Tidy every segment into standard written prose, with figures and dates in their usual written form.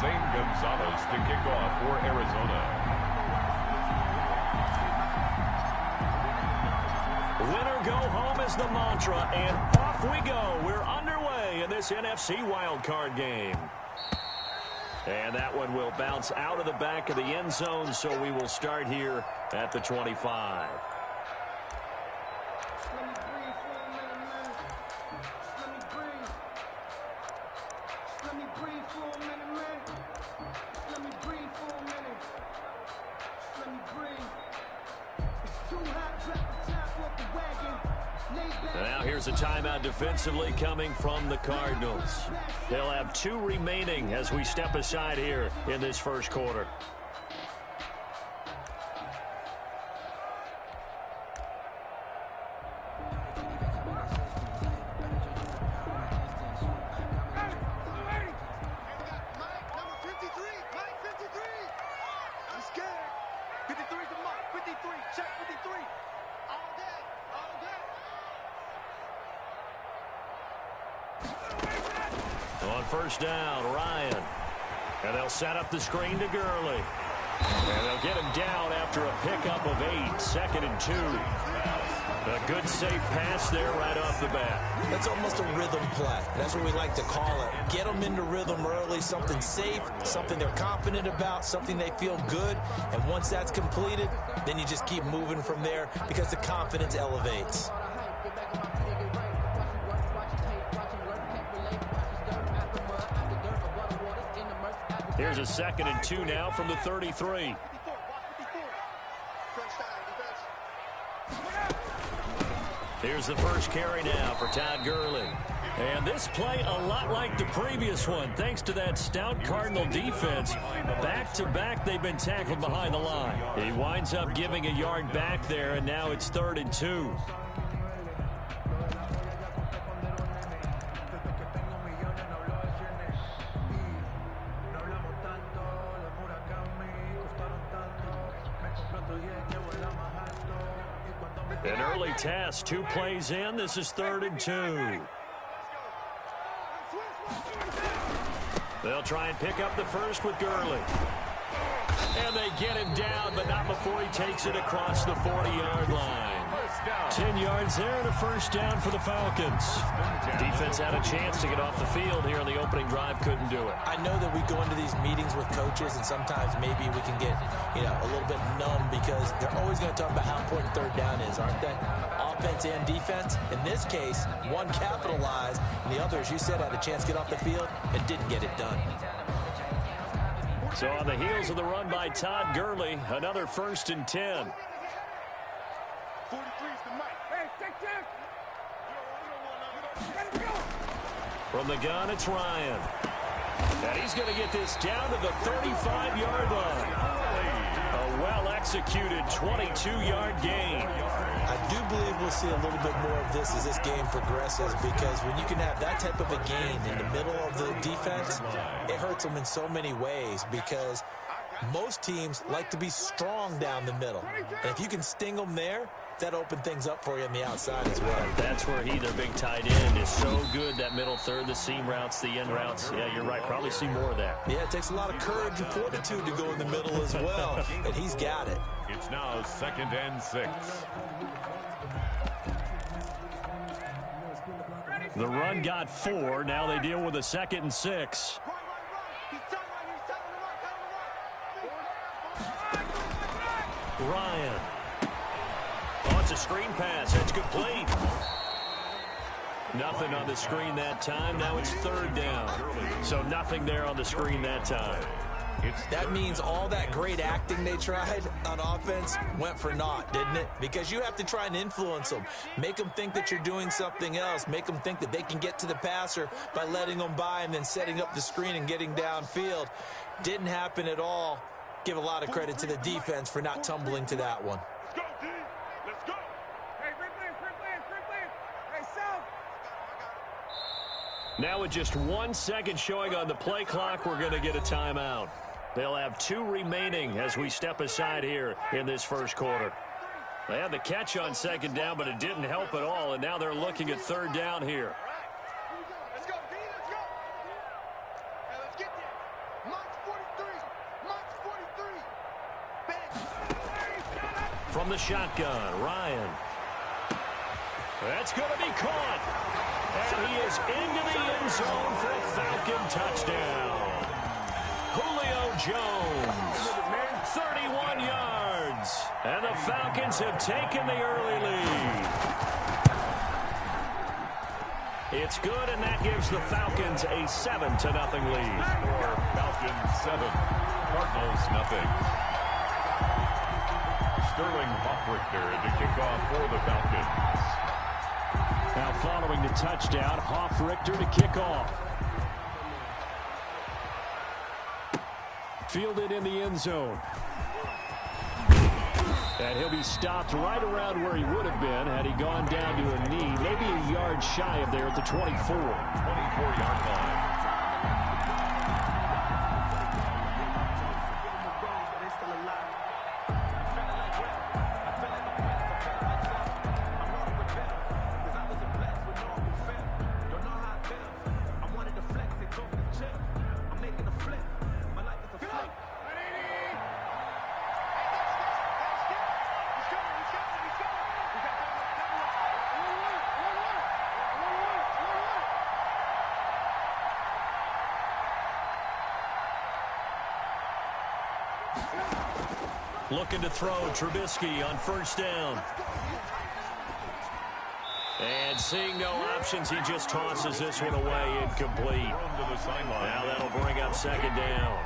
Zane Gonzalez to kick off for Arizona. Winner go home is the mantra, and off we go. We're underway in this NFC wildcard game. And that one will bounce out of the back of the end zone, so we will start here at the 25. Now here's a timeout defensively coming from the Cardinals. They'll have 2 remaining as we step aside here in this first quarter. On first down, Ryan. And they'll set up the screen to Gurley. And they'll get him down after a pickup of 8, 2nd and 2. A good safe pass there right off the bat. That's almost a rhythm play. That's what we like to call it. Get them into rhythm early, something safe, something they're confident about, something they feel good. And once that's completed, then you just keep moving from there because the confidence elevates. Here's a 2nd and 2 now from the 33. Here's the first carry now for Todd Gurley. And this play a lot like the previous one, thanks to that stout Cardinal defense. Back-to-back, they've been tackled behind the line. He winds up giving a yard back there, and now it's 3rd and 2. An early test, 2 plays in. This is 3rd and 2. They'll try and pick up the first with Gurley. And they get him down, but not before he takes it across the 40-yard line. 10 yards there and a first down for the Falcons. Defense had a chance to get off the field here in the opening drive, couldn't do it. I know that we go into these meetings with coaches, and sometimes maybe we can get, a little bit numb because they're always going to talk about how important 3rd down is, aren't they? Offense and defense. In this case, one capitalized, and the other, as you said, had a chance to get off the field and didn't get it done. So on the heels of the run by Todd Gurley, another 1st and 10. 43's the mic. Hey, check. From the gun, it's Ryan. And he's going to get this down to the 35-yard line. A well-executed 22-yard gain. I do believe we'll see a little bit more of this as this game progresses, because when you can have that type of a gain in the middle of the defense, it hurts them in so many ways, because most teams like to be strong down the middle. And if you can sting them there, that opens things up for you on the outside as well. That's where their big tight end, is so good, that middle third, the seam routes, the end routes. Yeah, you're right. Probably see more of that. Yeah, it takes a lot of courage and fortitude to go in the middle as well, and he's got it. It's now 2nd and 6. The run got 4. Now they deal with a 2nd and 6. Ryan. Oh, it's a screen pass. It's complete. Nothing on the screen that time. Now it's 3rd down. So nothing there on the screen that time. That means all that great acting they tried on offense went for naught, didn't it? Because you have to try and influence them. Make them think that you're doing something else. Make them think that they can get to the passer by letting them by and then setting up the screen and getting downfield. Didn't happen at all. Give a lot of credit to the defense for not tumbling to that one. Let's go, D. Let's go. Hey, free play. Hey, South. Now with just 1 second showing on the play clock, we're going to get a timeout. They'll have 2 remaining as we step aside here in this first quarter. They had the catch on 2nd down, but it didn't help at all, and now they're looking at 3rd down here. Let's go, D. Let's go. Hey, let's get there. From the shotgun, Ryan. That's going to be caught. And he is into the end zone for a Falcon touchdown. Julio Jones, 31 yards. And the Falcons have taken the early lead. It's good, and that gives the Falcons a 7-0 lead. Score Falcons 7, Cardinals nothing. Sterling Hoffrichter to kick off for the Falcons. Now following the touchdown, Hoffrichter to kick off. Fielded in the end zone. And he'll be stopped right around where he would have been had he gone down to a knee, maybe a yard shy of there at the 24. 24-yard line. Looking to throw Trubisky on first down. And seeing no options, he just tosses this one away incomplete. Now that'll bring up second down.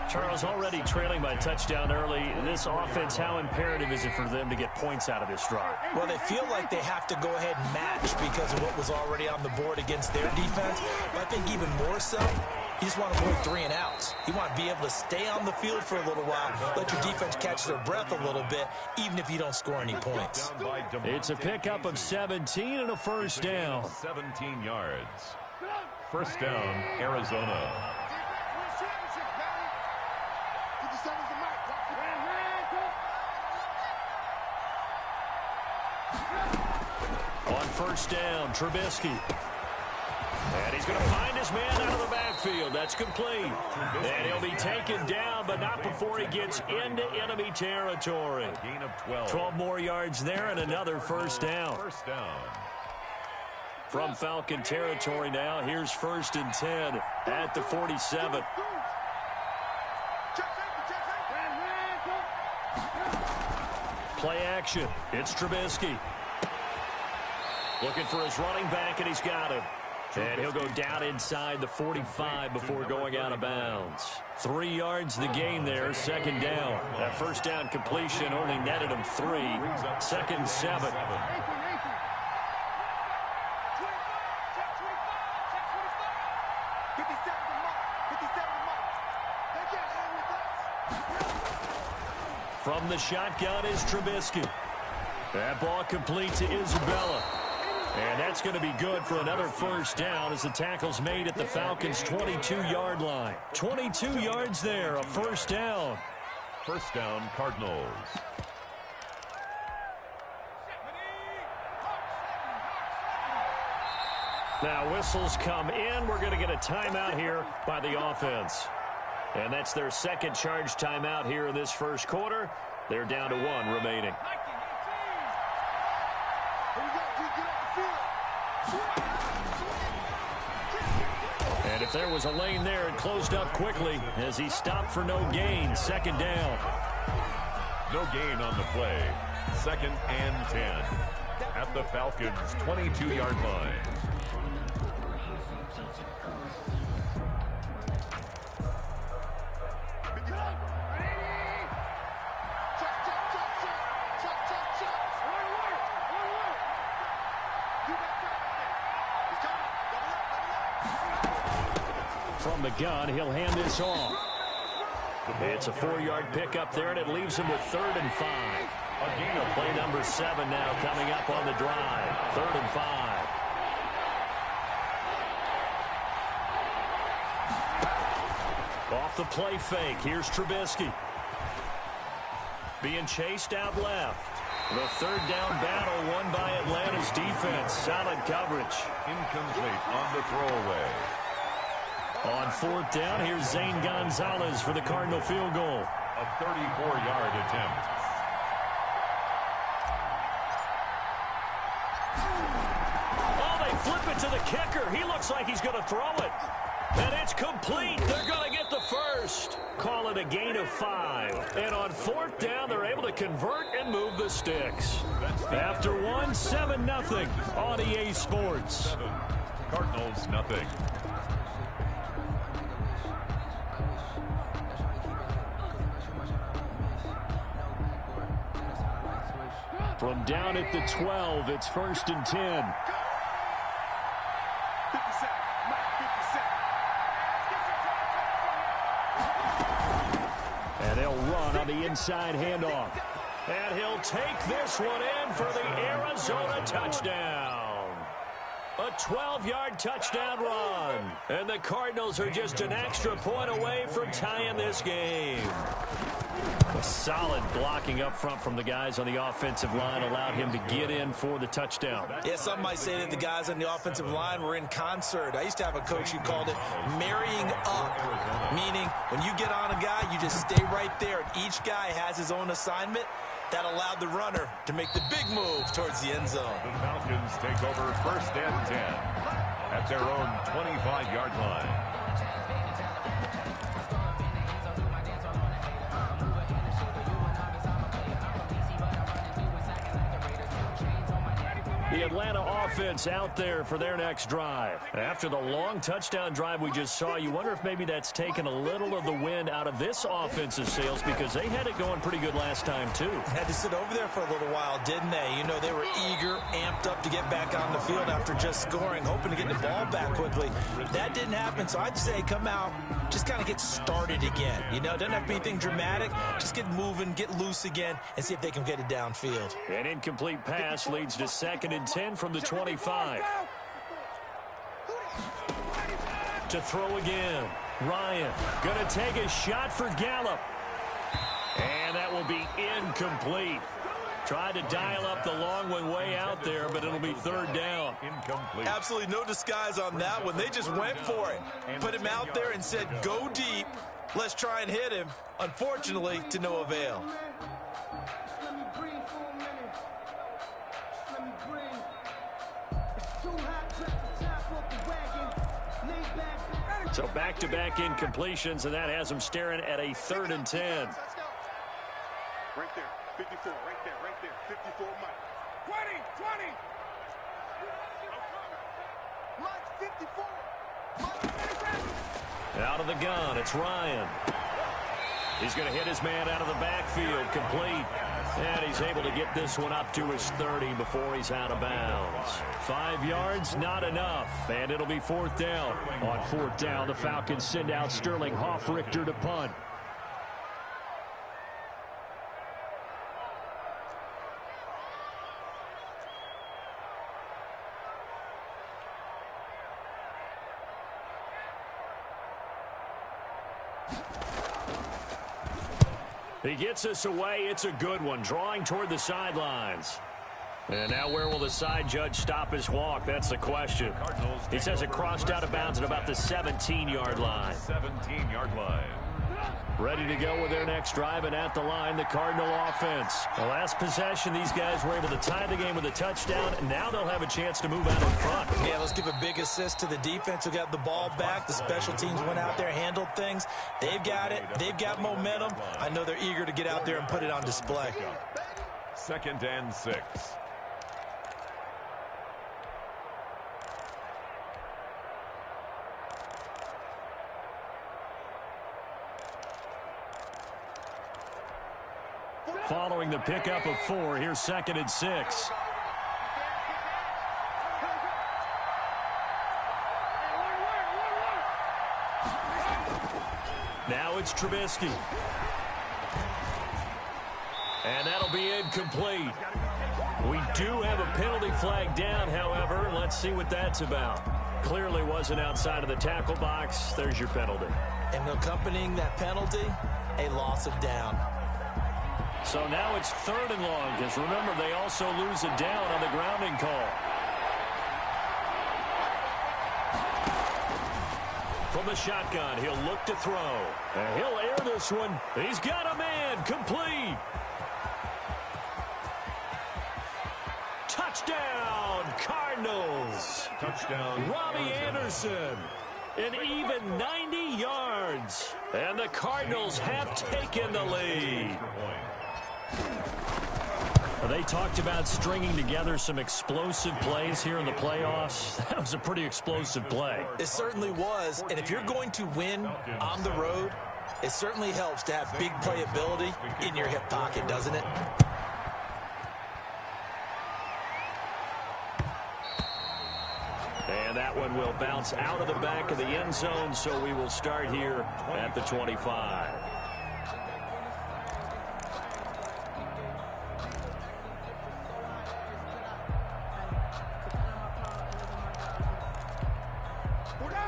Charles, already trailing by a touchdown early. This offense, how imperative is it for them to get points out of this drive? Well, they feel like they have to go ahead and match because of what was already on the board against their defense. But I think even more so, you just want to avoid 3 and outs. You want to be able to stay on the field for a little while, let your defense catch their breath a little bit, even if you don't score any points. It's a pickup of 17 and a first down. 17 yards. First down, Arizona. On first down, Trubisky. And he's going to find his man out of the backfield. That's complete. And he'll be taken down, but not before he gets into enemy territory. Gain of 12. 12 more yards there and another first down. First down. From Falcon territory now, here's 1st and 10 at the 47. Play action. It's Trubisky. Looking for his running back, and he's got him. And he'll go down inside the 45 before going out of bounds. 3 yards the gain there, second down. That first down completion only netted him 3. 2nd and 7. From the shotgun is Trubisky. That ball complete to Isabella. And that's going to be good for another first down as the tackle's made at the Falcons' 22-yard line. 22 yards there, a first down. First down, Cardinals. Now whistles come in. We're going to get a timeout here by the offense. And that's their second charge timeout here in this first quarter. They're down to 1 remaining. And if there was a lane there, it closed up quickly as he stopped for no gain. Second down. No gain on the play. 2nd and 10 at the Falcons' 22-yard line. From the gun, he'll hand this off. It's a 4-yard pickup there, and it leaves him with 3rd and 5. A gain of play number 7 now coming up on the drive. 3rd and 5. Off the play fake, here's Trubisky. Being chased out left. The 3rd down battle won by Atlanta's defense. Solid coverage. Incomplete on the throwaway. On 4th down, here's Zane Gonzalez for the Cardinal field goal. A 34-yard attempt. the kicker. He looks like he's going to throw it. And it's complete. They're going to get the first. Call it a gain of 5. And on 4th down, they're able to convert and move the sticks. After 1, 7-0 on EA Sports. Cardinals, nothing. From down at the 12, it's 1st and 10. And they'll run on the inside handoff. And he'll take this one in for the Arizona touchdown. A 12-yard touchdown run. And the Cardinals are just an extra point away from tying this game. A solid blocking up front from the guys on the offensive line allowed him to get in for the touchdown. Yeah, some might say that the guys on the offensive line were in concert. I used to have a coach who called it marrying up, meaning when you get on a guy, you just stay right there, and each guy has his own assignment. That allowed the runner to make the big move towards the end zone. The Falcons take over 1st and 10 at their own 25-yard line. The Atlanta offense out there for their next drive. After the long touchdown drive we just saw, you wonder if maybe that's taken a little of the wind out of this offensive sails because they had it going pretty good last time, too. Had to sit over there for a little while, didn't they? You know, they were eager, amped up to get back on the field after just scoring, hoping to get the ball back quickly. That didn't happen, so I'd say come out, just kind of get started again. You know, doesn't have to be anything dramatic. Just get moving, get loose again, and see if they can get it downfield. An incomplete pass leads to 2nd and 10 from the 25. To throw again. Ryan going to take a shot for Gallup. And that will be incomplete. Tried to dial up the long one way out there, but it'll be 3rd down. Incomplete. Absolutely no disguise on that one. They just went for it. Put him out there and said, go deep. Let's try and hit him. Unfortunately, to no avail. So back-to-back incompletions, and that has them staring at a 3rd and 10. Right there, 54, right there, 54, Mike. 20. Mike, 54. Out of the gun, it's Ryan. He's going to hit his man out of the backfield, complete. And he's able to get this one up to his 30 before he's out of bounds. 5 yards, not enough. And it'll be 4th down. On 4th down, the Falcons send out Sterling Hoffrichter to punt. He gets us away. It's a good one. Drawing toward the sidelines. And now where will the side judge stop his walk? That's the question. He says it crossed out of bounds at about the 17-yard line. 17-yard line. Ready to go with their next drive, and at the line, the Cardinal offense. The last possession, these guys were able to tie the game with a touchdown, and now they'll have a chance to move out in front. Yeah, let's give a big assist to the defense who got the ball back. The special teams went out there, handled things. They've got it. They've got momentum. I know they're eager to get out there and put it on display. 2nd and 6. Following the pickup of 4, here's 2nd and 6. Now it's Trubisky. And that'll be incomplete. We do have a penalty flag down, however. Let's see what that's about. Clearly wasn't outside of the tackle box. There's your penalty. And accompanying that penalty, a loss of down. So now it's 3rd and long, because remember, they also lose a down on the grounding call. From the shotgun, he'll look to throw. And he'll air this one. He's got a man, complete. Touchdown, Cardinals. Touchdown. Robbie Anderson. An even 90 yards. And the Cardinals have taken the lead. They talked about stringing together some explosive plays here in the playoffs. That was a pretty explosive play. It certainly was. And if you're going to win on the road, it certainly helps to have big playability in your hip pocket, doesn't it? And that one will bounce out of the back of the end zone, so we will start here at the 25.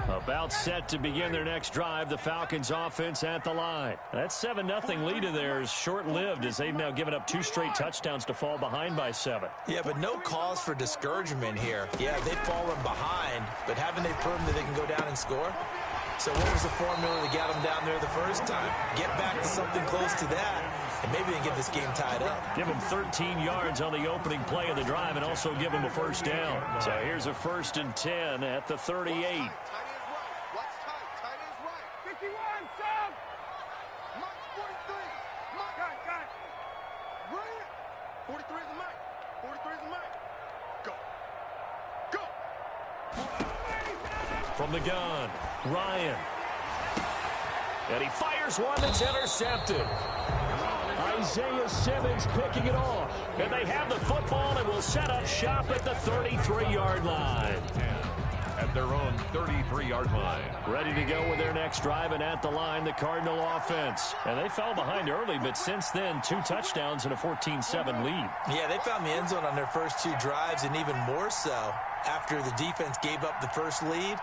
About set to begin their next drive, the Falcons offense at the line. That 7-0 lead of theirs short-lived as they've now given up 2 straight touchdowns to fall behind by 7. Yeah, but no cause for discouragement here. Yeah, they've fallen behind, but haven't they proven that they can go down and score? So what was the formula that got them down there the first time? Get back to something close to that, and maybe they get this game tied up. Give them 13 yards on the opening play of the drive and also give them a first down. So here's a 1st and 10 at the 38. 43 is the mic. 43 is the mic. Go. Go. From the gun, Ryan. And he fires one that's intercepted. Isaiah Simmons picking it off. And they have the football and will set up shop at the 33-yard line. At their own 33-yard line. Ready to go with their next drive, and at the line, the Cardinal offense. And they fell behind early, but since then, 2 touchdowns and a 14-7 lead. Yeah, they found the end zone on their first 2 drives, and even more so after the defense gave up the first lead.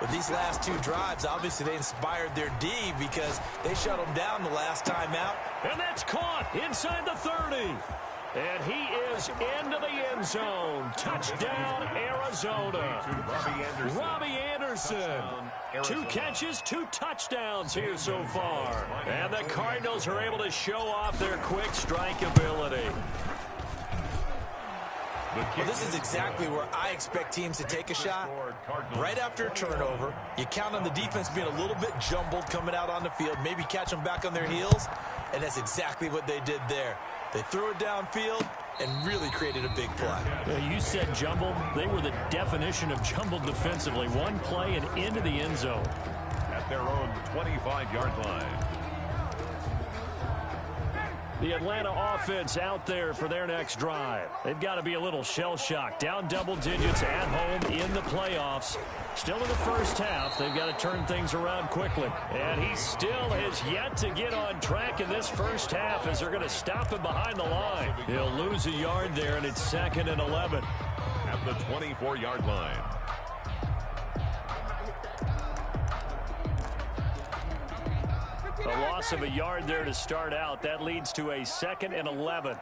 But these last 2 drives, obviously they inspired their D because they shut them down the last time out. And that's caught inside the 30. And he is into the end zone. Touchdown, Arizona. Robbie Anderson. 2 catches, 2 touchdowns here so far. And the Cardinals are able to show off their quick strike ability. Well, this is exactly where I expect teams to take a shot. Right after a turnover, you count on the defense being a little bit jumbled coming out on the field, maybe catch them back on their heels, and that's exactly what they did there. They threw it downfield and really created a big play. Yeah, you said jumbled. They were the definition of jumbled defensively. One play and into the end zone. At their own 25-yard line. The Atlanta offense out there for their next drive. They've got to be a little shell-shocked. Down double digits at home in the playoffs. Still in the first half. They've got to turn things around quickly. And he still has yet to get on track in this first half as they're going to stop him behind the line. He'll lose a yard there, and it's 2nd and 11. At the 24-yard line. A loss of a yard there to start out. That leads to a 2nd and 11.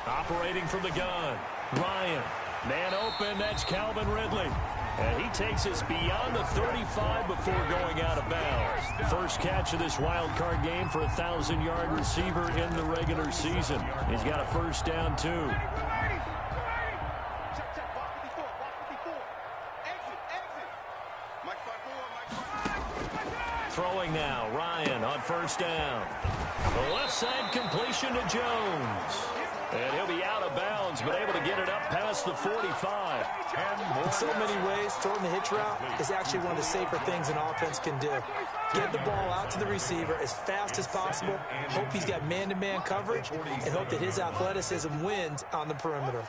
Operating from the gun. Ryan. Man open. That's Calvin Ridley. And he takes us beyond the 35 before going out of bounds. First catch of this wild card game for a 1,000-yard receiver in the regular season. He's got a first down, too. Throwing now, Ryan on first down. The left side completion to Jones. And he'll be out of bounds, but able to get it up past the 45. In so many ways, throwing the hitch route is actually one of the safer things an offense can do. Get the ball out to the receiver as fast as possible, hope he's got man-to-man coverage, and hope that his athleticism wins on the perimeter.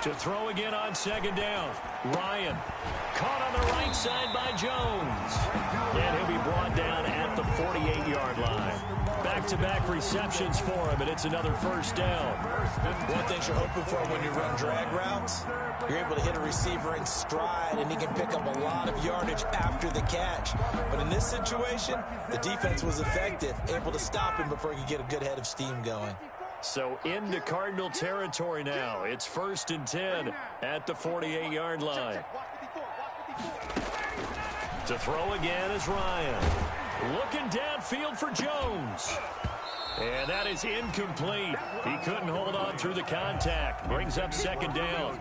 To throw again on 2nd down. Ryan caught on the right side by Jones. And he'll be brought down at the 48-yard line. Back-to-back receptions for him, and it's another first down. One thing you're hoping for when you run drag routes, you're able to hit a receiver in stride, and he can pick up a lot of yardage after the catch. But in this situation, the defense was effective, able to stop him before he could get a good head of steam going. So into Cardinal territory now. It's 1st and 10 at the 48-yard line. To throw again is Ryan. Looking downfield for Jones. And that is incomplete. He couldn't hold on through the contact. Brings up second down.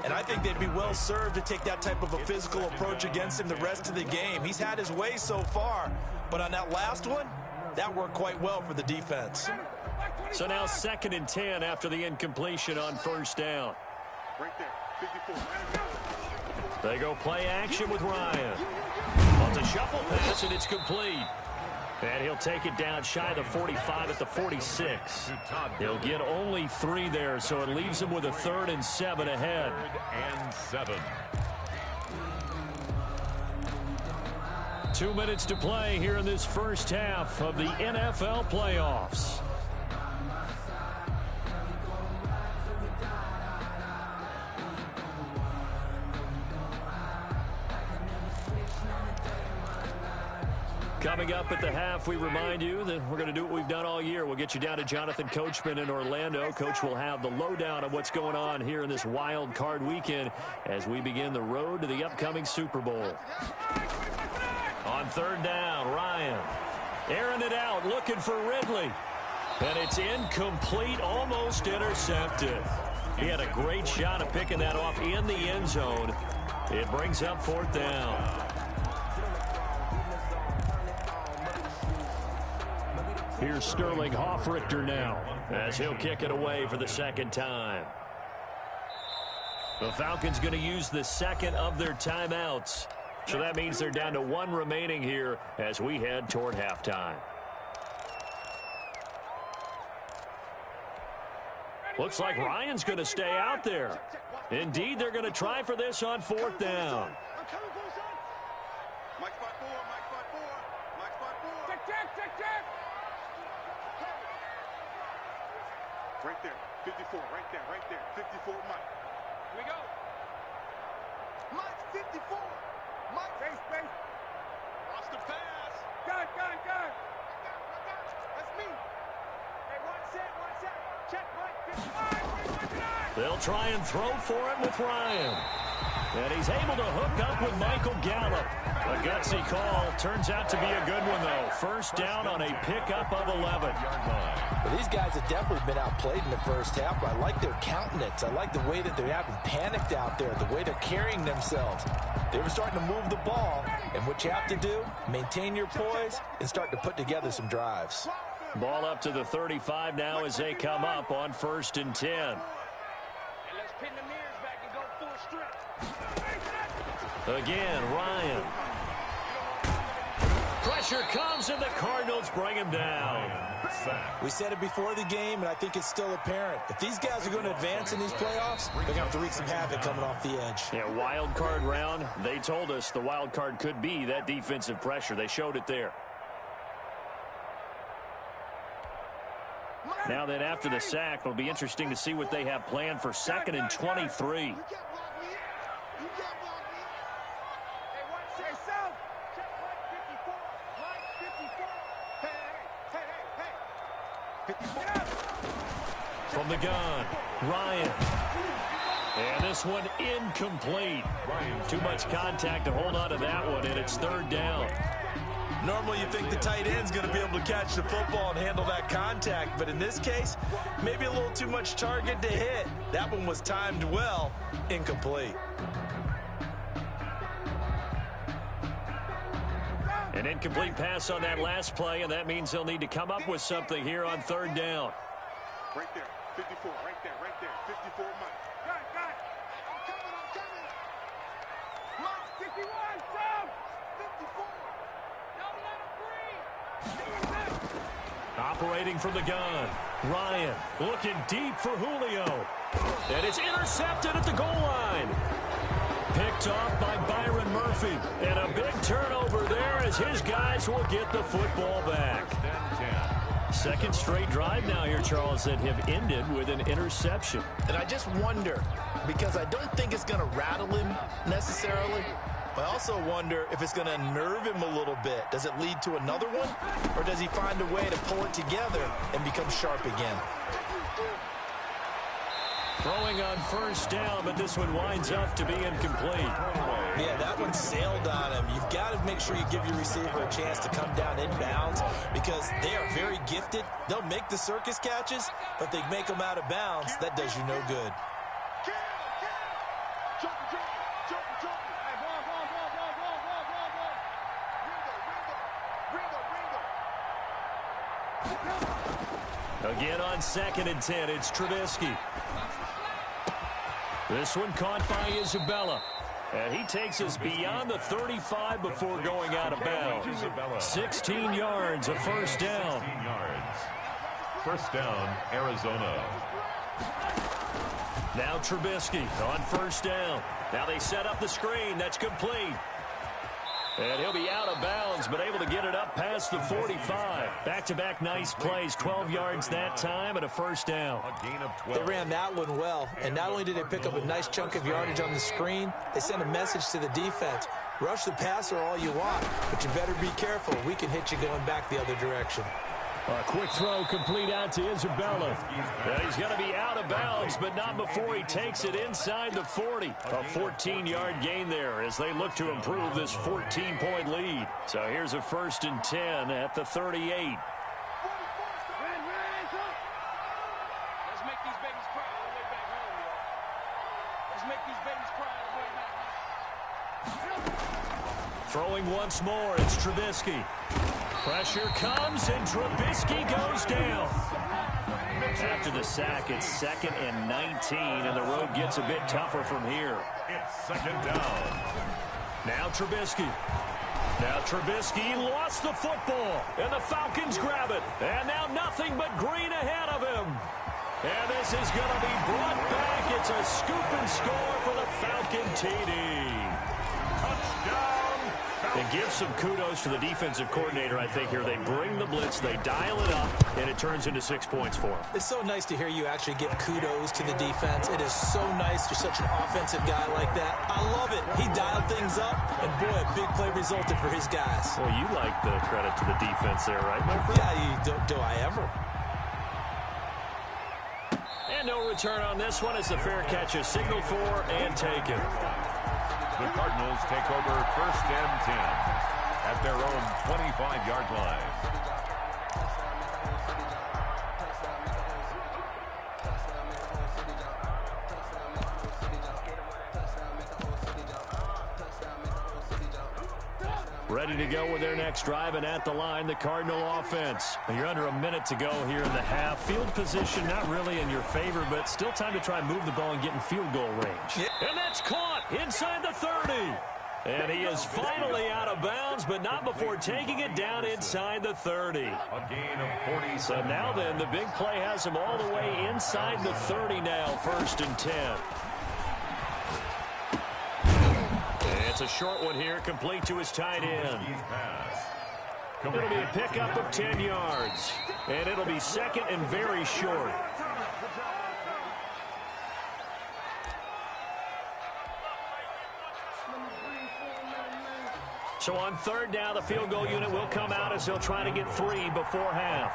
And I think they'd be well served to take that type of a physical approach against him the rest of the game. He's had his way so far, but on that last one, that worked quite well for the defense. So now 2nd and 10 after the incompletion on first down. Right there, 54. They go play action with Ryan. On the shuffle pass, and it's complete. And he'll take it down shy of the 45 at the 46. He'll get only 3 there, so it leaves him with a 3rd and 7 ahead. 3rd and 7. 2 minutes to play here in this first half of the NFL playoffs. Coming up at the half, we remind you that we're going to do what we've done all year. We'll get you down to Jonathan Coachman in Orlando. Coach will have the lowdown of what's going on here in this wild card weekend as we begin the road to the upcoming Super Bowl. On 3rd down, Ryan airing it out, looking for Ridley. And it's incomplete, almost intercepted. He had a great shot at picking that off in the end zone. It brings up 4th down. Here's Sterling Hoffrichter now as he'll kick it away for the 2nd time. The Falcons going to use the 2nd of their timeouts. So that means they're down to 1 remaining here as we head toward halftime. Looks like Ryan's going to stay out there. Indeed, they're going to try for this on 4th down. Right there, 54, right there, 54, Mike. Here we go. Mike, 54. Mike, space. Lost the pass. Gun. That's me. Hey, one set. Check, Mike, 55. They'll try and throw for it with Ryan. And he's able to hook up with Michael Gallup. A gutsy call. Turns out to be a good one, though. First down on a pickup of 11. Well, these guys have definitely been outplayed in the first half, but I like their countenance. I like the way that they haven't panicked out there, the way they're carrying themselves. They were starting to move the ball, and what you have to do, maintain your poise and start to put together some drives. Ball up to the 35 now as they come up on 1st and 10. And let's pin the mirrors back and go full strip. Again, Ryan. Pressure comes, and the Cardinals bring him down. We said it before the game, and I think it's still apparent. If these guys are going to advance in these playoffs, they're going to have to wreak some havoc coming off the edge. Yeah, wild card round. They told us the wild card could be that defensive pressure. They showed it there. Now then, after the sack, it'll be interesting to see what they have planned for 2nd and 23. From the gun, Ryan. And this one incomplete. Too much contact to hold on to that one, and it's 3rd down. Normally you think the tight end's going to be able to catch the football and handle that contact, but in this case, maybe a little too much target to hit. That one was timed well, incomplete. An incomplete pass on that last play, and that means they'll need to come up with something here on 3rd down. Right there, 54, right there, 54, Mike. Gun. I'm coming. Mike, 51, Sam. 54. Don't let him breathe. Operating from the gun, Ryan looking deep for Julio. And it's intercepted at the goal line. Picked off by Byron Murphy. And a big turnover there as his guys will get the football back. 2nd straight drive now here, Charles, that have ended with an interception. And I just wonder, because I don't think it's going to rattle him necessarily, but I also wonder if it's going to unnerve him a little bit. Does it lead to another one, or does he find a way to pull it together and become sharp again? Throwing on first down, but this one winds up to be incomplete. Yeah, that one sailed on him. You've got to make sure you give your receiver a chance to come down inbounds because they are very gifted. They'll make the circus catches, but they make them out of bounds. That does you no good. Again on 2nd and 10, it's Trubisky. This one caught by Isabella. And he takes us beyond the 35 before going out of bounds. 16 yards, a first down. 16 yards. First down, Arizona. Now Trubisky on first down. Now they set up the screen. That's complete. And he'll be out of bounds, but able to get it up past the 45. Back-to-back nice plays, 12 yards that time, and a first down. A gain of 12. They ran that one well, and not only did they pick up a nice chunk of yardage on the screen, they sent a message to the defense. Rush the passer all you want, but you better be careful. We can hit you going back the other direction. A quick throw complete out to Isabella. And he's going to be out of bounds, but not before he takes it inside the 40. A 14-yard gain there as they look to improve this 14-point lead. So here's a 1st and 10 at the 38. Let's make these babies cry all the way back home, y'all. Let's make these babies cry all the way back home. Throwing once more, it's Trubisky. Pressure comes, and Trubisky goes down. After the sack, it's 2nd and 19, and the road gets a bit tougher from here. It's 2nd down. Now Trubisky. Lost the football, and the Falcons grab it. And now nothing but green ahead of him. And this is going to be brought back. It's a scoop and score for the Falcon TD. Touchdown. And give some kudos to the defensive coordinator, I think, here. They bring the blitz, they dial it up, and it turns into 6 points for them. It's so nice to hear you actually give kudos to the defense. It is so nice. You're such an offensive guy like that. I love it. He dialed things up, and boy, a big play resulted for his guys. Well, you like the credit to the defense there, right, my friend? Yeah, do I ever? And no return on this one as the fair catch is signaled for and taken. The Cardinals take over 1st and 10 at their own 25-yard line. Ready to go with their next drive, and at the line, the Cardinal offense. You're under a minute to go here in the half. Field position not really in your favor, but still time to try and move the ball and get in field goal range. And that's caught inside the 30. And he is finally out of bounds, but not before taking it down inside the 30. A gain of 40. So now then, the big play has him all the way inside the 30 now, 1st and 10. It's a short one here, complete to his tight end. It'll be a pickup of 10 yards, and it'll be 2nd and very short. So on 3rd down, the field goal unit will come out as he'll try to get 3 before half.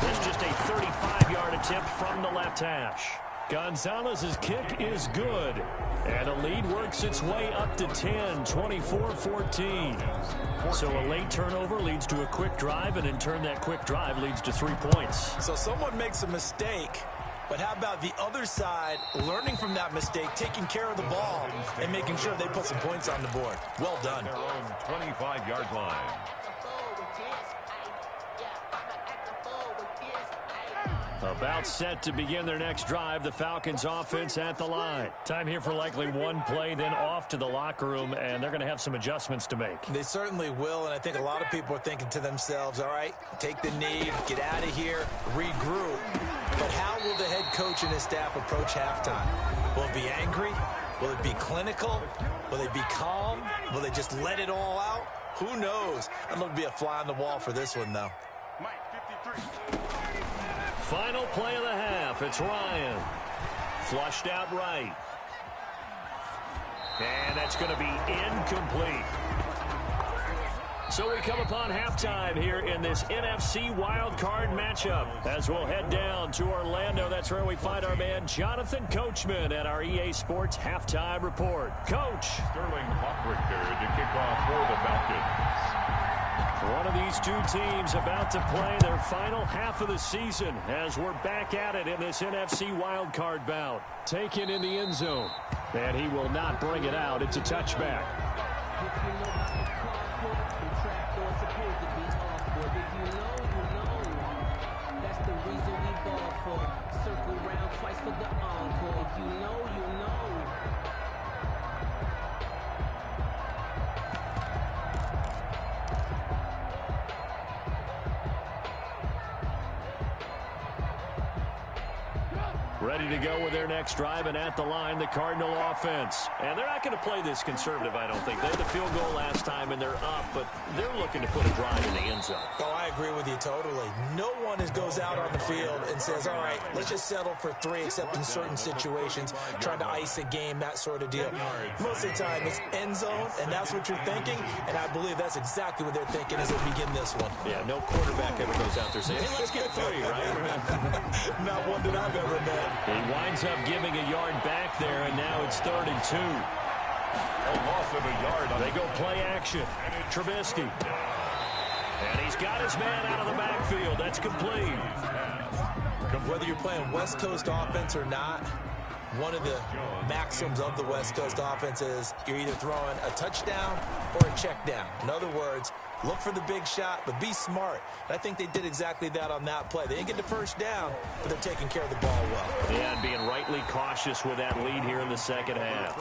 There's just a 35-yard attempt from the left hash. Gonzalez's kick is good, and the lead works its way up to 10, 24-14. So a late turnover leads to a quick drive, and in turn that quick drive leads to 3 points. So someone makes a mistake, but how about the other side learning from that mistake, taking care of the ball, and making sure they put some points on the board? Well done. Their own 25-yard line. About set to begin their next drive, the Falcons offense at the line. Time here for likely one play, then off to the locker room, and they're going to have some adjustments to make. They certainly will, and I think a lot of people are thinking to themselves, all right, take the knee, get out of here, regroup. But how will the head coach and his staff approach halftime? Will it be angry? Will it be clinical? Will they be calm? Will they just let it all out? Who knows? I'd love to be a fly on the wall for this one, though. Mike, 53. Final play of the half. It's Ryan. Flushed out right. And that's going to be incomplete. So we come upon halftime here in this NFC wildcard matchup as we'll head down to Orlando. That's where we find our man Jonathan Coachman at our EA Sports Halftime Report. Coach. Sterling Hoffrichter to kick off for the Falcons. One of these two teams about to play their final half of the season as we're back at it in this NFC wildcard bout. Taken in the end zone. And he will not bring it out. It's a touchback. Ready to go with their next drive, and at the line, the Cardinal offense. And they're not going to play this conservative, I don't think. They had the field goal last time, and they're up, but they're looking to put a drive in the end zone. Oh, I agree with you totally. No one goes out on the field and says, all right, let's just settle for 3, except in certain situations, trying to ice a game, that sort of deal. Most of the time, it's end zone, and that's what you're thinking, and I believe that's exactly what they're thinking as they begin this one. Yeah, no quarterback ever goes out there saying, hey, let's get 3, right? Not one that I've ever met. He winds up giving a yard back there, and now it's 3rd and 2. A loss of a yard. They go play action. Trubisky. And he's got his man out of the backfield. That's complete. Whether you're playing West Coast offense or not, one of the maxims of the West Coast offense is you're either throwing a touchdown or a check down. In other words, look for the big shot, but be smart. And I think they did exactly that on that play. They didn't get the first down, but they're taking care of the ball well. Yeah, and being rightly cautious with that lead here in the second half.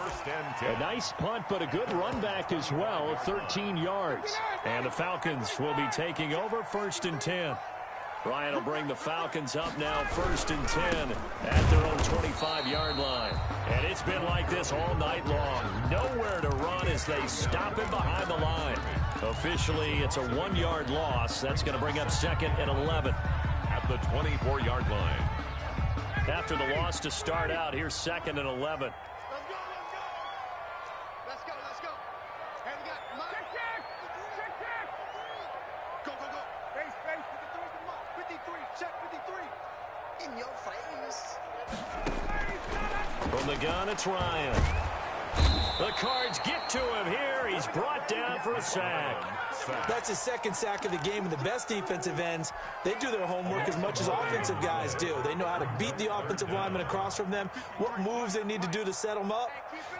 A nice punt, but a good run back as well, 13 yards. And the Falcons will be taking over 1st and 10. Ryan will bring the Falcons up now 1st and 10 at their own 25-yard line. And it's been like this all night long. Nowhere to run as they stop him behind the line. Officially, it's a 1-yard loss. That's going to bring up 2nd and 11. At the 24-yard line. After the loss to start out, here's 2nd and 11. Let's go. And we got Mike. Check. Go. Space. 53, check 53. In your face. From the gun, it's Ryan. The Cards get to him here. He's brought down for a sack. That's his 2nd sack of the game, and the best defensive ends, they do their homework as much as offensive guys do. They know how to beat the offensive lineman across from them, what moves they need to do to set them up.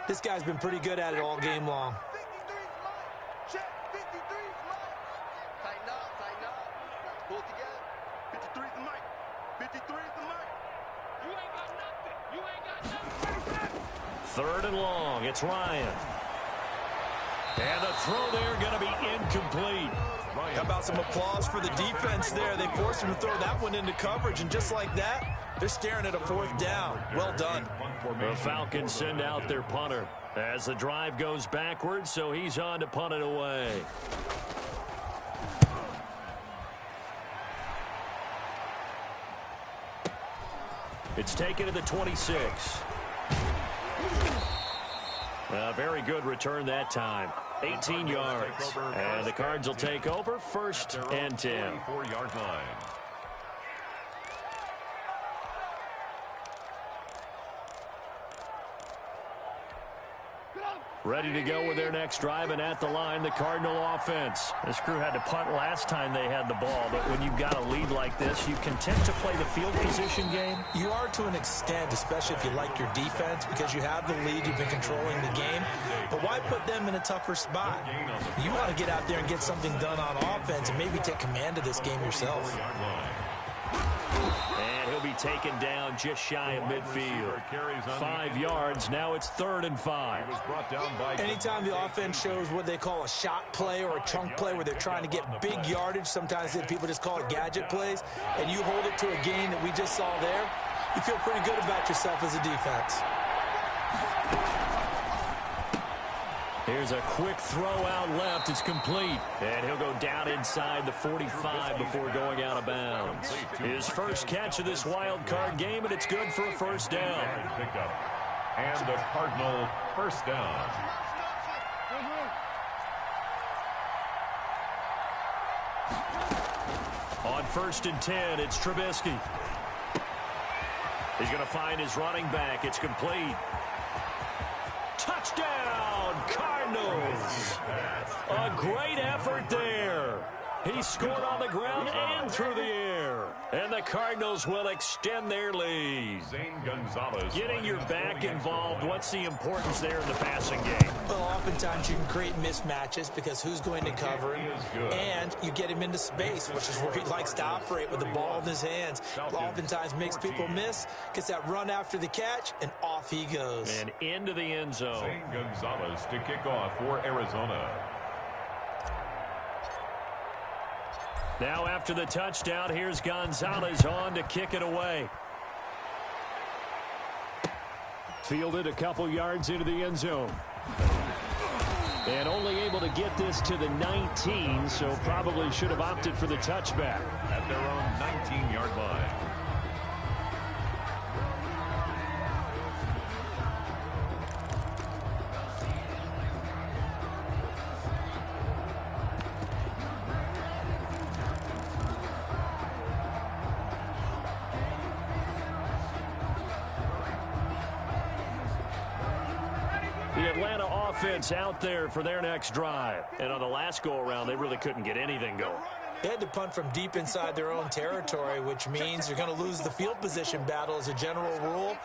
This guy's been pretty good at it all game long. 53 is mine. Check 53 is mine. Tighten up. Pull it together. 53 is the mic. 53 is the mic. You ain't got nothing. 3rd and long. It's Ryan. And the throw there going to be incomplete. How about some applause for the defense there? They forced him to throw that one into coverage, and just like that, they're staring at a 4th down. Well done. The Falcons send out their punter as the drive goes backwards, so he's on to punt it away. It's taken to the 26. A very good return that time. 18 yards. And the Cards will take over 1st and 10. 24-yard line. Ready to go with their next drive, and at the line, the Cardinal offense. This crew had to punt last time they had the ball, but when you've got a lead like this, you content to play the field position game? You are to an extent, especially if you like your defense, because you have the lead, you've been controlling the game. But why put them in a tougher spot? You want to get out there and get something done on offense and maybe take command of this game yourself. And he'll be taken down just shy of midfield. 5 yards. Now it's 3rd and 5. Anytime the offense shows what they call a shot play or a chunk play where they're trying to get big yardage, sometimes people just call it gadget plays, and you hold it to a gain that we just saw there, you feel pretty good about yourself as a defense. Here's a quick throw out left. It's complete. And he'll go down inside the 45 before going out of bounds. His first catch of this wild card game, and it's good for a 1st down. And the Cardinal 1st down. On 1st and 10, it's Trubisky. He's going to find his running back. It's complete. Touchdown, Cardinals. A great effort there. He scored on the ground and through the air. And the Cardinals will extend their lead. Zane Gonzalez. Getting your back involved, what's the importance there in the passing game? Well, oftentimes you can create mismatches because who's going to cover him, and you get him into space, which is where he likes to operate with the ball in his hands. Oftentimes makes people miss, gets that run after the catch, and off he goes. And into the end zone. Zane Gonzalez to kick off for Arizona. Now after the touchdown, here's Gonzalez on to kick it away. Fielded a couple yards into the end zone. And only able to get this to the 19, so probably should have opted for the touchback. At their own 19-yard line. The Atlanta offense out there for their next drive. And on the last go-around, they really couldn't get anything going. They had to punt from deep inside their own territory, which means you're going to lose the field position battle as a general rule.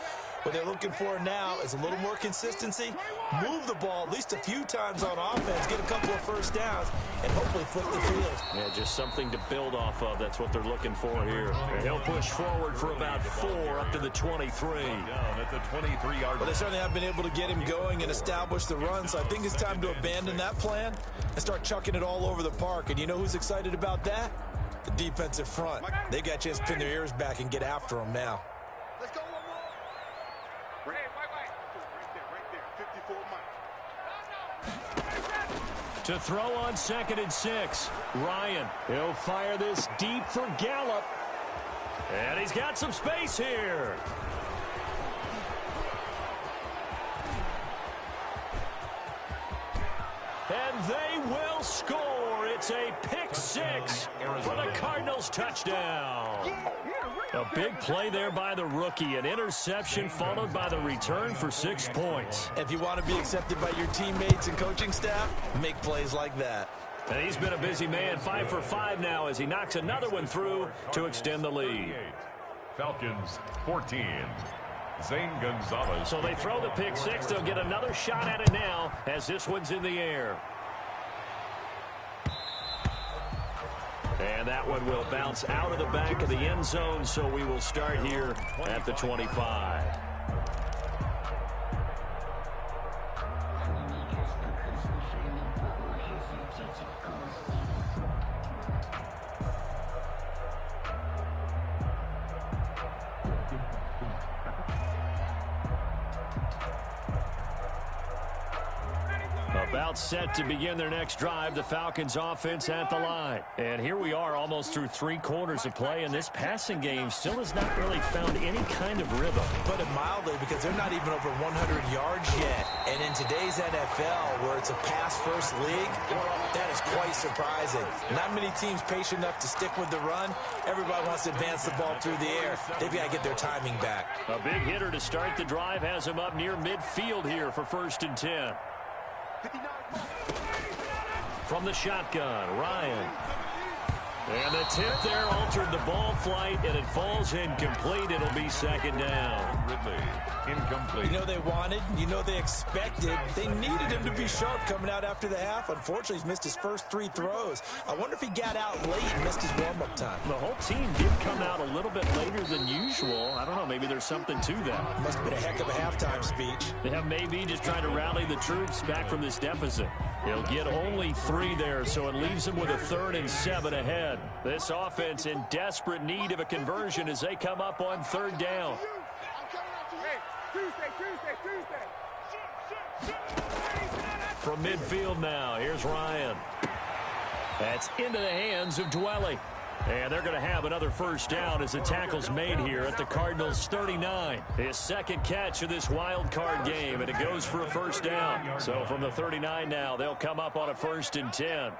What they're looking for now is a little more consistency, move the ball at least a few times on offense, get a couple of first downs, and hopefully flip the field. Yeah, just something to build off of. That's what they're looking for here. And he'll push forward for about 4 up to the 23. Down at the 23-yard But they line. certainly have been able to get him going and establish the run, so I think it's time to abandon that plan and start chucking it all over the park. And you know who's excited about that? The defensive front. They got a chance to pin their ears back and get after him now. Let's go one more. Right there. 54 Mike. To throw on 2nd and 6. Ryan, he'll fire this deep for Gallup. And he's got some space here. And they will score. It's a pick 6 for the Cardinals touchdown. A big play there by the rookie. An interception followed by the return for 6 points. If you want to be accepted by your teammates and coaching staff, make plays like that. And he's been a busy man, 5 for 5 now as he knocks another one through to extend the lead. Falcons 14. Zane Gonzalez. So they throw the pick 6. They'll get another shot at it now as this one's in the air. And that one will bounce out of the back of the end zone, so we will start here at the 25. About set to begin their next drive, the Falcons offense at the line. And here we are almost through 3 quarters of play, and this passing game still has not really found any kind of rhythm. Put it mildly, because they're not even over 100 yards yet. And in today's NFL, where it's a pass-first league, that is quite surprising. Not many teams patient enough to stick with the run. Everybody wants to advance the ball through the air. They've got to get their timing back. A big hitter to start the drive has him up near midfield here for 1st and 10. From the shotgun, Ryan. And the tip there altered the ball flight, and it falls incomplete. It'll be 2nd down. Ridley, incomplete. You know they wanted, you know they expected. They needed him to be sharp coming out after the half. Unfortunately, he's missed his first 3 throws. I wonder if he got out late and missed his warm-up time. The whole team did come out a little bit later than usual. I don't know, maybe there's something to that. Must have been a heck of a halftime speech. Yeah, maybe just trying to rally the troops back from this deficit. He'll get only 3 there, so it leaves him with a 3rd and 7 ahead. This offense in desperate need of a conversion as they come up on 3rd down. From midfield now, here's Ryan. That's into the hands of Dwelly. And they're going to have another 1st down as the tackle's made here at the Cardinals' 39. His 2nd catch of this wild card game, and it goes for a 1st down. So from the 39 now, they'll come up on a 1st and 10.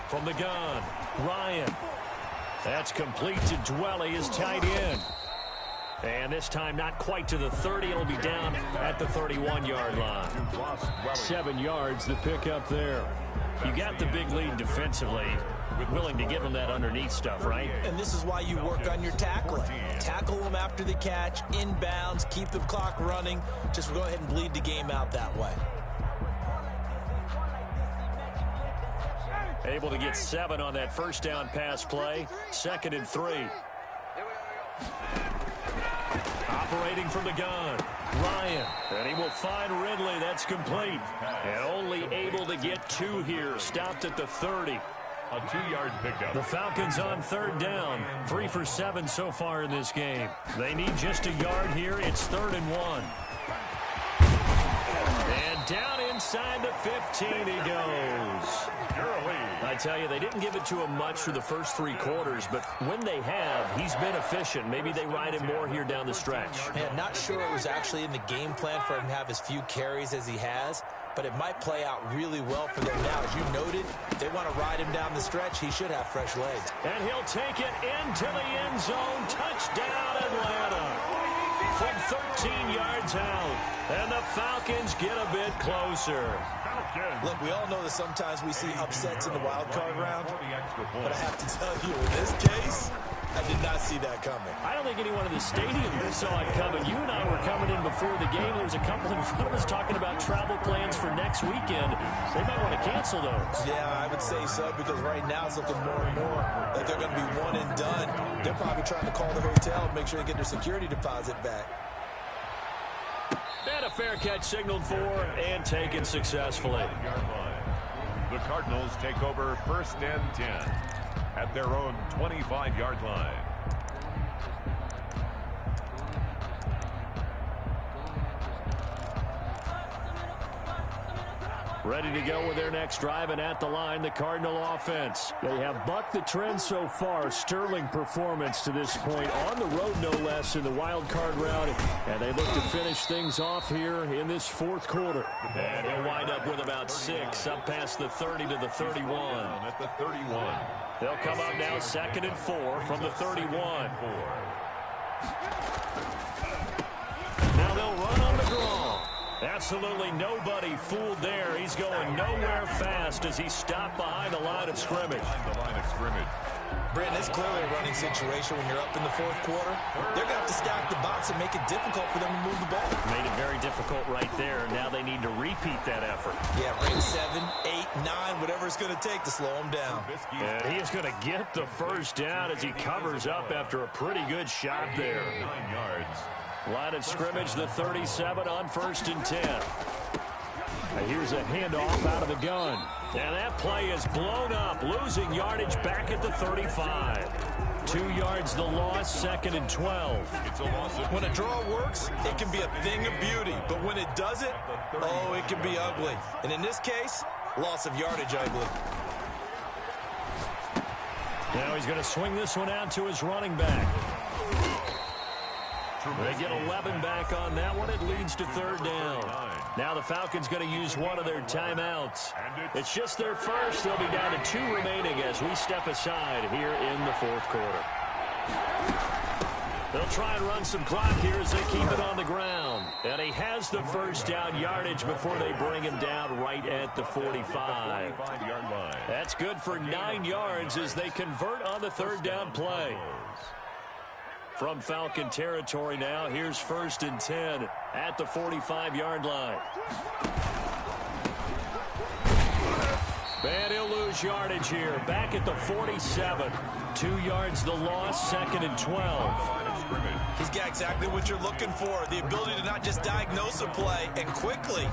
From the gun, Ryan. That's complete to Dwelly, his tight end. And this time not quite to the 30. It'll be down at the 31-yard line. 7 yards the pickup there. You got the big lead defensively. Willing to give them that underneath stuff, right? And this is why you work on your tackling. Tackle them after the catch, inbounds, keep the clock running. Just go ahead and bleed the game out that way. Able to get 7 on that first down pass play. 2nd and 3. Operating from the gun, Ryan. And he will find Ridley. That's complete. And only able to get 2 here. Stopped at the 30. A 2-yard pickup. The Falcons on 3rd down. 3 for 7 so far in this game. They need just a yard here. It's 3rd and 1. And down inside the 15 he goes. I tell you, they didn't give it to him much for the first 3 quarters, but when they have, he's been efficient. Maybe they ride him more here down the stretch. Man, not sure it was actually in the game plan for him to have as few carries as he has, but it might play out really well for them now. As you noted, if they want to ride him down the stretch, he should have fresh legs. And he'll take it into the end zone. Touchdown, Atlanta. From 13 yards out. And the Falcons get a bit closer. Look, we all know that sometimes we see upsets in the wild card round, but I have to tell you, in this case, I did not see that coming. I don't think anyone in the stadium saw it coming. You and I were coming in before the game. There was a couple in front of us talking about travel plans for next weekend. They might want to cancel those. Yeah, I would say so, because right now it's looking more and more like they're going to be one and done. They're probably trying to call the hotel and make sure they get their security deposit back. And a fair catch signaled for and taken successfully. The Cardinals take over 1st and 10 at their own 25-yard line. Ready to go with their next drive, and at the line, the Cardinal offense. They have bucked the trend so far. Sterling performance to this point, on the road no less in the wild card round, and they look to finish things off here in this 4th quarter. And he'll wind up with about 6, up past the 30 to the 31. At the 31. They'll come up now 2nd and 4 from the 31. Now they'll run on the draw. Absolutely nobody fooled there. He's going nowhere fast as he stopped behind the line of scrimmage. Brandon, it's clearly a running situation when you're up in the 4th quarter. They're going to have to stack the box and make it difficult for them to move the ball. Made it very difficult right there. Now they need to repeat that effort. Yeah, bring 7, 8, 9, whatever it's going to take to slow them down. And he is going to get the first down as he covers up after a pretty good shot there. 9 yards. Line of scrimmage, the 37 on 1st and 10. And here's a handoff out of the gun. And that play is blown up, losing yardage back at the 35. 2 yards the loss, 2nd and 12. When a draw works, it can be a thing of beauty. But when it doesn't, oh, it can be ugly. And in this case, loss of yardage ugly. Now he's going to swing this one out to his running back. They get 11 back on that one. It leads to 3rd down. Now the Falcons going to use one of their timeouts. It's just their first. They'll be down to 2 remaining as we step aside here in the 4th quarter. They'll try and run some clock here as they keep it on the ground. And he has the first down yardage before they bring him down right at the 45. That's good for 9 yards as they convert on the 3rd down play. From Falcon territory now, here's 1st and 10 at the 45-yard line. And he'll lose yardage here. Back at the 47. 2 yards the loss, 2nd and 12. He's got exactly what you're looking for. The ability to not just diagnose a play and quickly,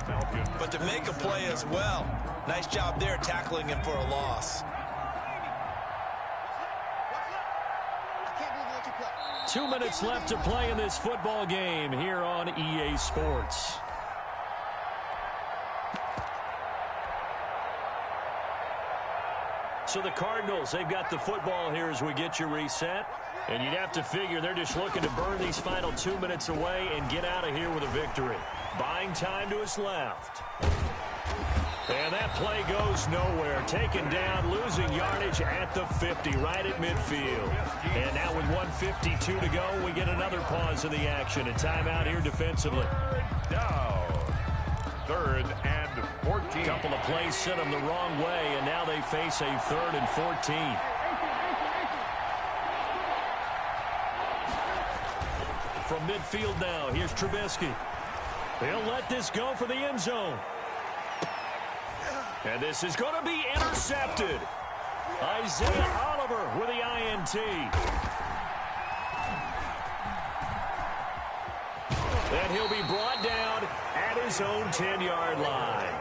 but to make a play as well. Nice job there tackling him for a loss. 2 minutes left to play in this football game here on EA Sports. So the Cardinals, they've got the football here as we get you reset. And you'd have to figure they're just looking to burn these final 2 minutes away and get out of here with a victory. Buying time to his left. And that play goes nowhere. Taken down, losing yardage at the 50, right at midfield. And now with 1:52 to go, we get another pause in the action. A timeout here defensively. Down. 3rd and 14. Couple of plays sent them the wrong way, and now they face a 3rd and 14. From midfield now, here's Trubisky. He'll let this go for the end zone. And this is going to be intercepted. Isaiah Oliver with the INT. And he'll be brought down at his own 10-yard line.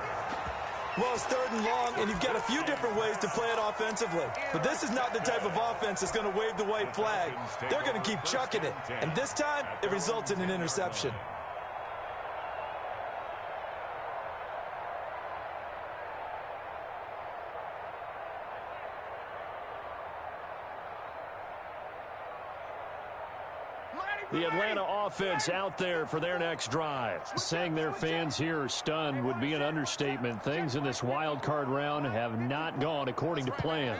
Well, it's 3rd and long, and you've got a few different ways to play it offensively. But this is not the type of offense that's going to wave the white flag. They're going to keep chucking it. And this time, it results in an interception. The Atlanta offense out there for their next drive. Saying their fans here are stunned would be an understatement. Things in this wild card round have not gone according to plan.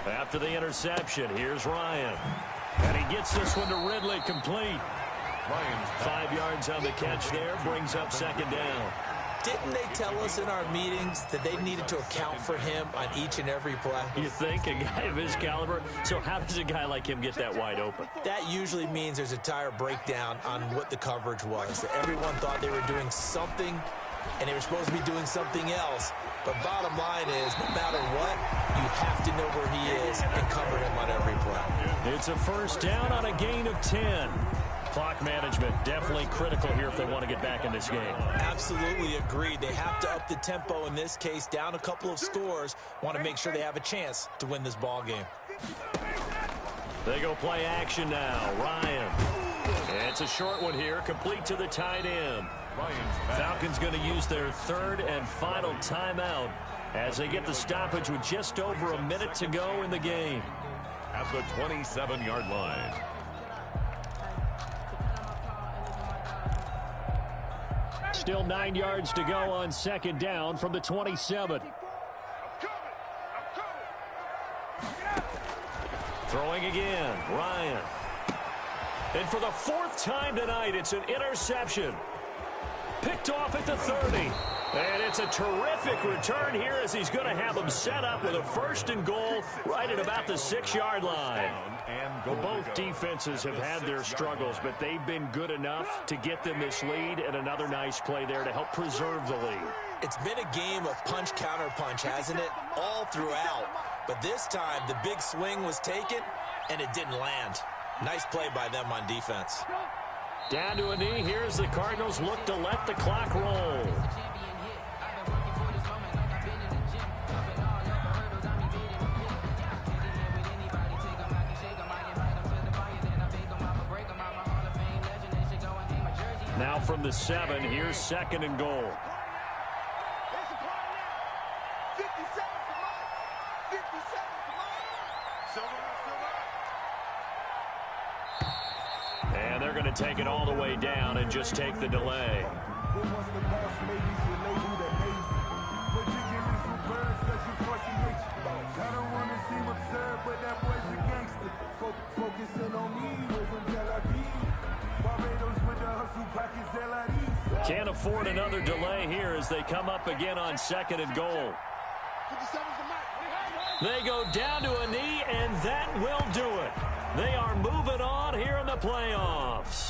After the interception, here's Ryan. And he gets this one to Ridley, complete. 5 yards on the catch there, brings up 2nd down. Didn't they tell us in our meetings that they needed to account for him on each and every play? You think? A guy of his caliber? So how does a guy like him get that wide open? That usually means there's a tire breakdown on what the coverage was. Everyone thought they were doing something, and they were supposed to be doing something else. But bottom line is, no matter what, you have to know where he is and cover him on every play. It's a 1st down on a gain of 10. Clock management definitely critical here if they want to get back in this game. Absolutely agreed. They have to up the tempo in this case, down a couple of scores. Want to make sure they have a chance to win this ball game. They go play action now. Ryan. It's a short one here, complete to the tight end. Falcons going to use their 3rd and final timeout as they get the stoppage with just over a minute to go in the game. At the 27-yard line. Still 9 yards to go on 2nd down from the 27. Throwing again, Ryan. And for the 4th time tonight, it's an interception. Picked off at the 30. And it's a terrific return here as he's going to have them set up with a 1st and goal right at about the 6-yard line. Well, both defenses have had their struggles, but they've been good enough to get them this lead, and another nice play there to help preserve the lead. It's been a game of punch-counter-punch, hasn't it? All throughout. But this time, the big swing was taken, and it didn't land. Nice play by them on defense. Down to a knee. Here's the Cardinals look to let the clock roll. Now from the 7, here's 2nd and goal. And they're going to take it all the way down and just take the delay. Can't afford another delay here as they come up again on 2nd and goal. They go down to a knee, and that will do it. They are moving on here in the playoffs.